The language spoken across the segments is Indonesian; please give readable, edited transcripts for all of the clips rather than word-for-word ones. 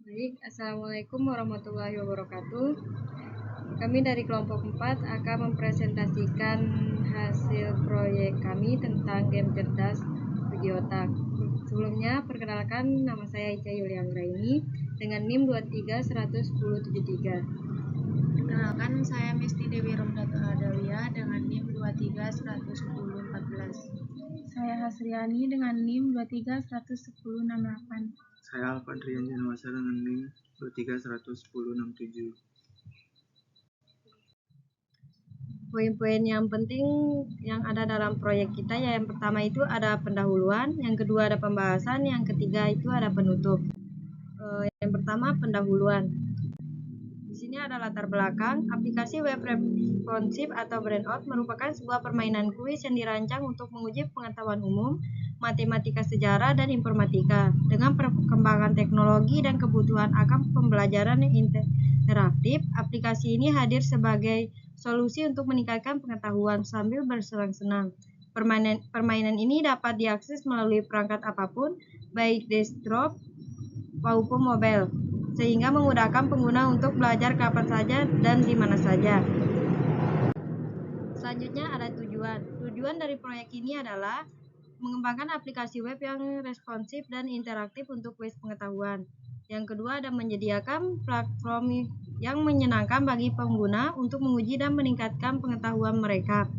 Baik, Assalamualaikum warahmatullahi wabarakatuh. Kami dari kelompok 4 akan mempresentasikan hasil proyek kami tentang game cerdas Uji Otak. Sebelumnya, perkenalkan nama saya Ica Yulia Anggraini dengan NIM 2310173. Perkenalkan, saya Misti Dewi Romdato Adalia dengan NIM 2311014. Saya Hasriani dengan NIM 2311068. Saya Alfandrian Janwasa dengan NIM 2311067. Poin-poin yang penting yang ada dalam proyek kita ya, yang pertama itu ada pendahuluan, yang kedua ada pembahasan, yang ketiga itu ada penutup. Yang pertama pendahuluan. Di sini ada latar belakang. Aplikasi web responsif atau BrainOut merupakan sebuah permainan kuis yang dirancang untuk menguji pengetahuan umum, matematika, sejarah, dan informatika. Dengan perkembangan teknologi dan kebutuhan akan pembelajaran yang interaktif, aplikasi ini hadir sebagai solusi untuk meningkatkan pengetahuan sambil bersenang-senang. Permainan ini dapat diakses melalui perangkat apapun, baik desktop maupun mobile, sehingga memudahkan pengguna untuk belajar kapan saja dan di mana saja. Selanjutnya ada tujuan. Tujuan dari proyek ini adalah mengembangkan aplikasi web yang responsif dan interaktif untuk kuis pengetahuan. Yang kedua ada menyediakan platform yang menyenangkan bagi pengguna untuk menguji dan meningkatkan pengetahuan mereka.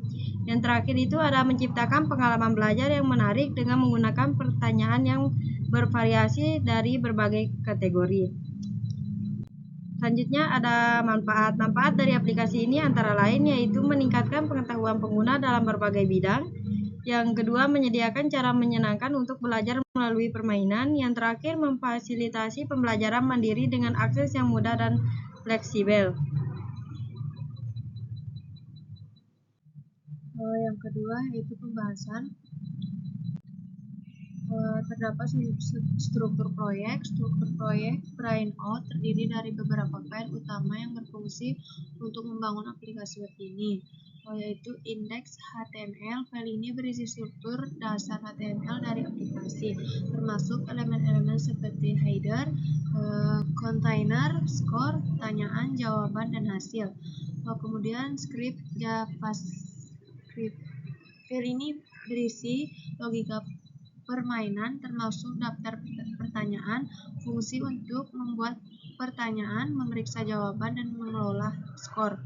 Yang terakhir itu ada menciptakan pengalaman belajar yang menarik dengan menggunakan pertanyaan yang bervariasi dari berbagai kategori. Selanjutnya ada manfaat. Manfaat dari aplikasi ini antara lain yaitu meningkatkan pengetahuan pengguna dalam berbagai bidang. Yang kedua, menyediakan cara menyenangkan untuk belajar melalui permainan. Yang terakhir, memfasilitasi pembelajaran mandiri dengan akses yang mudah dan fleksibel. Yang kedua yaitu pembahasan. Terdapat struktur proyek. Struktur proyek BrainOut terdiri dari beberapa file utama yang berfungsi untuk membangun aplikasi web ini, yaitu indeks HTML. File ini berisi struktur dasar HTML dari aplikasi, termasuk elemen-elemen seperti header, container, score, pertanyaan, jawaban, dan hasil. Kemudian script JavaScript. File ini berisi logika permainan, termasuk daftar pertanyaan, fungsi untuk membuat pertanyaan, memeriksa jawaban, dan mengelola skor.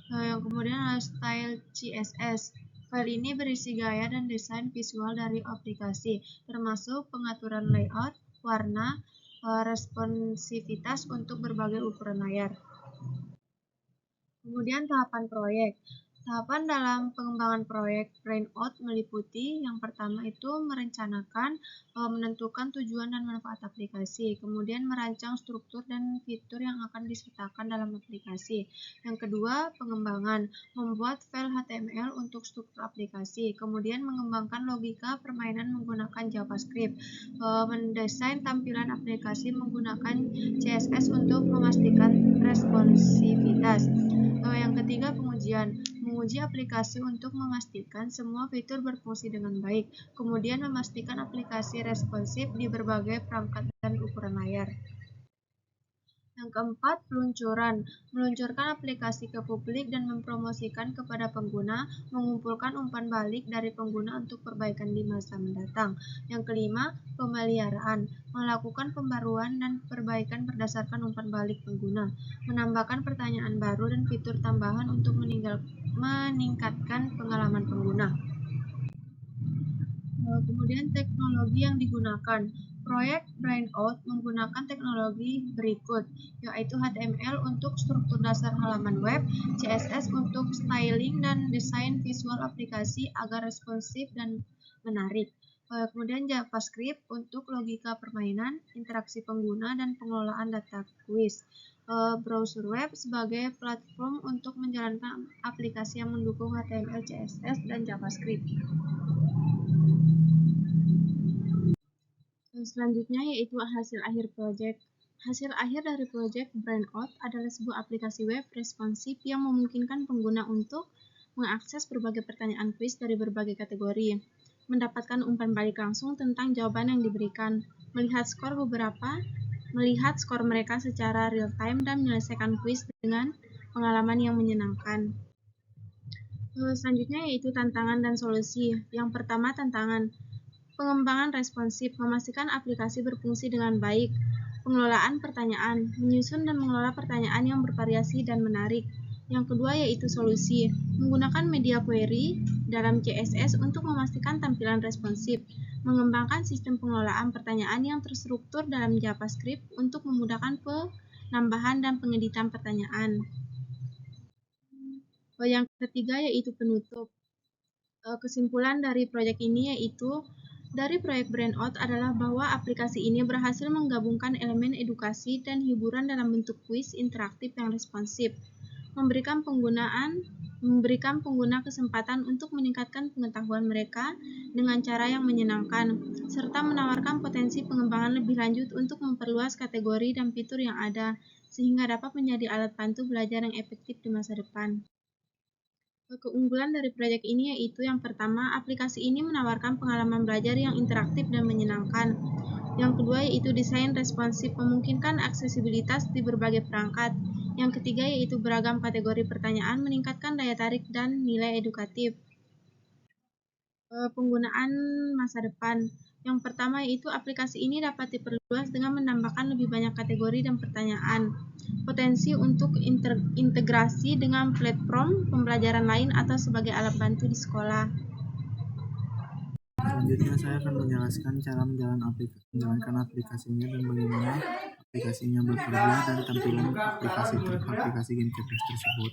Yang kemudian ada style CSS. File ini berisi gaya dan desain visual dari aplikasi, termasuk pengaturan layout, warna, responsivitas untuk berbagai ukuran layar. Kemudian tahapan proyek. Tahapan dalam pengembangan proyek BrainOut meliputi yang pertama itu merencanakan, menentukan tujuan dan manfaat aplikasi, kemudian merancang struktur dan fitur yang akan disertakan dalam aplikasi. Yang kedua, pengembangan, membuat file HTML untuk struktur aplikasi, kemudian mengembangkan logika permainan menggunakan JavaScript, mendesain tampilan aplikasi menggunakan CSS untuk memastikan responsivitas. Yang ketiga, pengujian, menguji aplikasi untuk memastikan semua fitur berfungsi dengan baik, kemudian memastikan aplikasi responsif di berbagai perangkat dan ukuran layar. Yang keempat, peluncuran, meluncurkan aplikasi ke publik dan mempromosikan kepada pengguna, mengumpulkan umpan balik dari pengguna untuk perbaikan di masa mendatang. Yang kelima, pemeliharaan, melakukan pembaruan dan perbaikan berdasarkan umpan balik pengguna, menambahkan pertanyaan baru dan fitur tambahan untuk meningkatkan pengalaman pengguna. Kemudian teknologi yang digunakan. Proyek BrainOut menggunakan teknologi berikut, yaitu HTML untuk struktur dasar halaman web, CSS untuk styling dan desain visual aplikasi agar responsif dan menarik. Kemudian JavaScript untuk logika permainan, interaksi pengguna, dan pengelolaan data kuis. Browser web sebagai platform untuk menjalankan aplikasi yang mendukung HTML, CSS, dan JavaScript. Selanjutnya yaitu hasil akhir proyek. Hasil akhir dari proyek BrainOut adalah sebuah aplikasi web responsif yang memungkinkan pengguna untuk mengakses berbagai pertanyaan kuis dari berbagai kategori, mendapatkan umpan balik langsung tentang jawaban yang diberikan, melihat skor beberapa melihat skor mereka secara real time dan menyelesaikan kuis dengan pengalaman yang menyenangkan. Selanjutnya yaitu tantangan dan solusi. Yang pertama, tantangan. Pengembangan responsif, memastikan aplikasi berfungsi dengan baik. Pengelolaan pertanyaan, menyusun dan mengelola pertanyaan yang bervariasi dan menarik. Yang kedua yaitu solusi, menggunakan media query dalam CSS untuk memastikan tampilan responsif. Mengembangkan sistem pengelolaan pertanyaan yang terstruktur dalam JavaScript untuk memudahkan penambahan dan pengeditan pertanyaan. Yang ketiga yaitu penutup. Kesimpulan dari proyek ini yaitu dari proyek BrainOut adalah bahwa aplikasi ini berhasil menggabungkan elemen edukasi dan hiburan dalam bentuk kuis interaktif yang responsif, memberikan pengguna kesempatan untuk meningkatkan pengetahuan mereka dengan cara yang menyenangkan, serta menawarkan potensi pengembangan lebih lanjut untuk memperluas kategori dan fitur yang ada, sehingga dapat menjadi alat bantu belajar yang efektif di masa depan. Keunggulan dari proyek ini yaitu yang pertama, aplikasi ini menawarkan pengalaman belajar yang interaktif dan menyenangkan. Yang kedua yaitu desain responsif, memungkinkan aksesibilitas di berbagai perangkat. Yang ketiga yaitu beragam kategori pertanyaan, meningkatkan daya tarik dan nilai edukatif. Penggunaan masa depan. Yang pertama yaitu aplikasi ini dapat diperluas dengan menambahkan lebih banyak kategori dan pertanyaan. Potensi untuk integrasi dengan platform pembelajaran lain atau sebagai alat bantu di sekolah. Selanjutnya saya akan menjelaskan cara menjalankan aplikasinya dan bagaimana aplikasinya bekerja dan tampilan aplikasi game cerdas tersebut.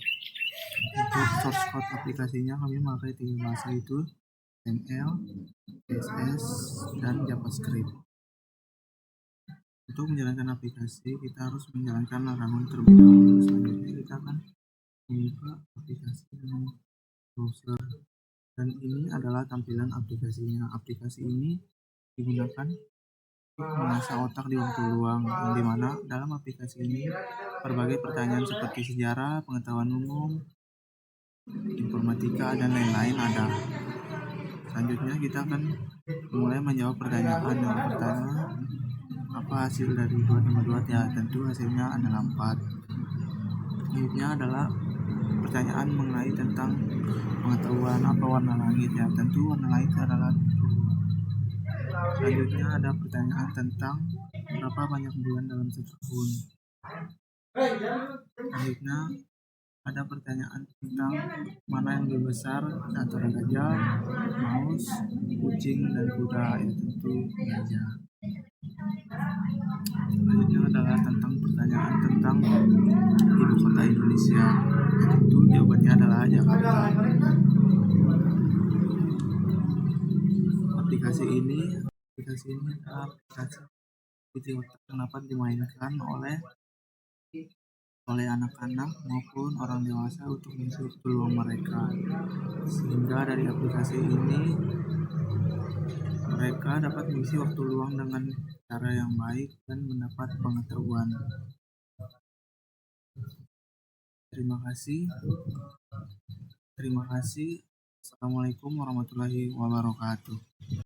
Untuk source code aplikasinya kami memakai 3 bahasa yaitu HTML, CSS, dan JavaScript. Untuk menjalankan aplikasi kita harus menjalankan larangan terlebih dahulu. Selanjutnya kita akan membuka aplikasi dengan browser. Dan ini adalah tampilan aplikasinya. Aplikasi ini digunakan untuk mengasah otak di waktu luang, yang dimana dalam aplikasi ini berbagai pertanyaan seperti sejarah, pengetahuan umum, informatika, dan lain-lain ada. Selanjutnya kita akan mulai menjawab pertanyaan. Yang pertama, apa hasil dari 2 tambah 2? Ya, tentu hasilnya adalah 4. Selanjutnya adalah pertanyaan mengenai tentang pengetahuan apa warna langit. Ya, tentu warna langit adalah biru. Selanjutnya ada pertanyaan tentang berapa banyak bulan dalam setahun. Selanjutnya ada pertanyaan tentang mana yang lebih besar antara gajah, maus, kucing, dan kuda. Ya, tentu gajah. Selanjutnya adalah tentang pertanyaan tentang ibu kota Indonesia. Ya, tentu jawabannya adalah Jakarta. Aplikasi ini adalah aplikasi video yang dapat dimainkan oleh anak-anak maupun orang dewasa untuk mengisi waktu luang mereka, sehingga dari aplikasi ini mereka dapat mengisi waktu luang dengan cara yang baik dan mendapat pengetahuan. Terima kasih. Assalamualaikum warahmatullahi wabarakatuh.